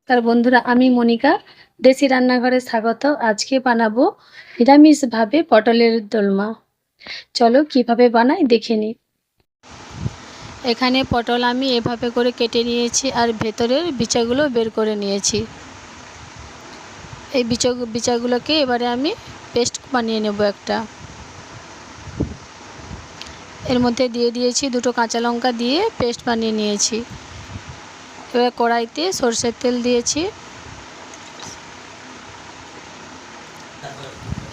তার বন্ধুরা, আমি মনিকা, দেশি রান্নাঘরে স্বাগত। আজকে বানাবো নিরামিষভাবে পটলের দোলমা। চলো কিভাবে বানাই দেখে নিই। এখানে পটল আমি এভাবে করে কেটে নিয়েছি আর ভেতরের বিচাগুলো বের করে নিয়েছি। এই বিচাগুলোকে এবারে আমি পেস্ট বানিয়ে নেব একটা। এর মধ্যে দিয়ে দিয়েছি দুটো কাঁচা লঙ্কা দিয়ে পেস্ট বানিয়ে নিয়েছি। এবার কড়াইতে সরষের তেল দিয়েছি।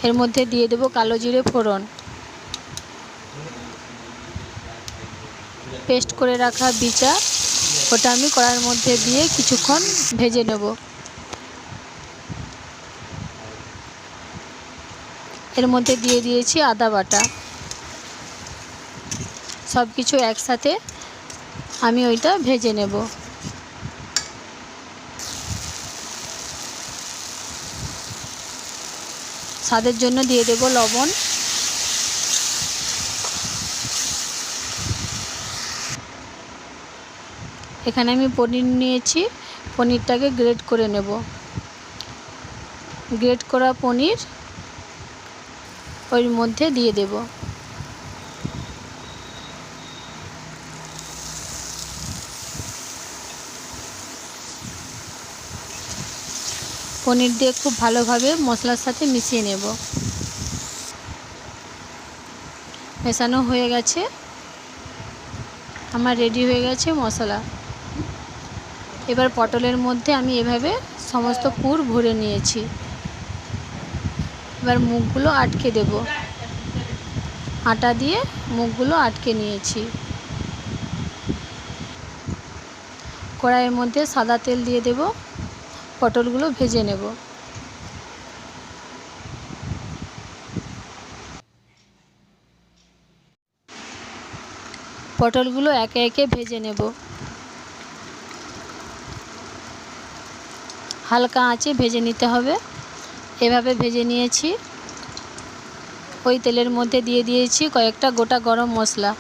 এর মধ্যে দিয়ে দেব কালো জিরে ফোড়ন। পেস্ট করে রাখা বিচা ওটা আমি কড়াইয়ের মধ্যে দিয়ে কিছুক্ষণ ভেজে নেব। এর মধ্যে দিয়ে দিয়েছি আদা বাটা। সব কিছু একসাথে আমি ওইটা ভেজে নেব। স্বাদের জন্য দিয়ে দেব লবণ। এখানে আমি পনির নিয়েছি, পনিরটাকে গ্রেট করে নেব। গ্রেট করা পনির ওর মধ্যে দিয়ে দেব। পনির দিয়ে খুব ভালোভাবে মশলার সাথে মিশিয়ে নেব। মেশানো হয়ে গেছে, আমার রেডি হয়ে গেছে মশলা। এবার পটলের মধ্যে আমি এভাবে সমস্ত পুর ভরে নিয়েছি। এবার মুখগুলো আটকে দেব। আটা দিয়ে মুখগুলো আটকে নিয়েছি। কড়াইয়ের মধ্যে সাদা তেল দিয়ে দেব। পটলগুলো ভেজে নেব। পটলগুলো একে একে ভেজে নেব। হালকা আঁচে ভেজে নিতে হবে। এভাবে ভেজে নিয়েছি। ওই তেলের মধ্যে দিয়ে দিয়েছি কয়েকটা গোটা গরম মশলা।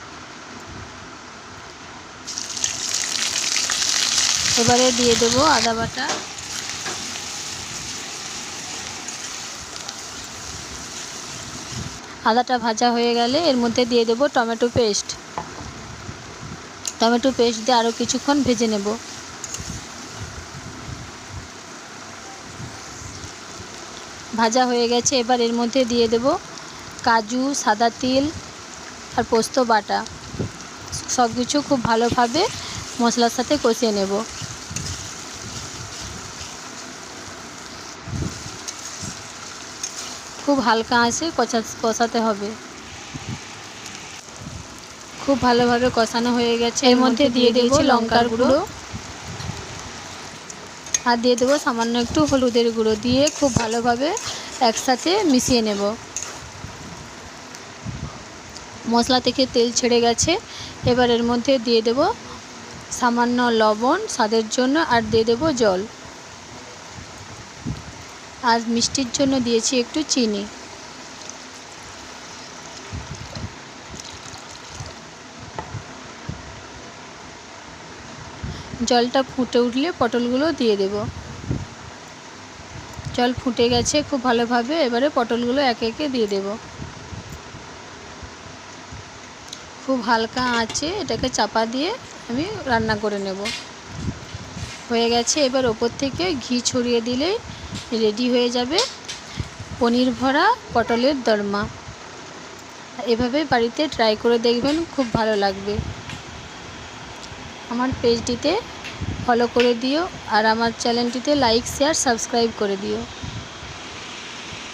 এবারে দিয়ে দেব আদা বাটা। আদাটা ভাজা হয়ে গেলে এর মধ্যে দিয়ে দেব টমেটো পেস্ট। টমেটো পেস্ট দিয়ে আরও কিছুক্ষণ ভেজে নেব। ভাজা হয়ে গেছে, এবার এর মধ্যে দিয়ে দেব কাজু, সাদা তিল আর পোস্ত বাটা। সব কিছু খুব ভালোভাবে মশলার সাথে কষিয়ে নেব। খুব হালকা আঁচে কষাতে হবে। খুব ভালোভাবে কষানো হয়ে গেছে। এর মধ্যে দিয়ে দিয়েছি লঙ্কার গুঁড়ো আর দিয়ে দেবো সামান্য একটু হলুদের গুঁড়ো। দিয়ে খুব ভালোভাবে একসাথে মিশিয়ে নেব। মশলা থেকে তেল ছেড়ে গেছে। এবার এর মধ্যে দিয়ে দেব সামান্য লবণ স্বাদের জন্য আর দিয়ে দেব জল। আর মিষ্টির জন্য দিয়েছি একটু চিনি। জলটা ফুটে উঠলে পটলগুলো দিয়ে দেব। জল ফুটে গেছে খুব ভালোভাবে। এবারে পটলগুলো একে একে দিয়ে দেব। খুব হালকা আঁচে এটাকে চাপা দিয়ে আমি রান্না করে নেব। হয়ে গেছে। এবার ওপর থেকে ঘি ছড়িয়ে দিলেই রেডি হয়ে যাবে পনির ভরা পটলের দোলমা। এভাবে বাড়িতে ট্রাই করে দেখবেন, খুব ভালো লাগবে। আমার পেজটিতে ফলো করে দিও আর আমার চ্যানেলটিতে লাইক, শেয়ার, সাবস্ক্রাইব করে দিও।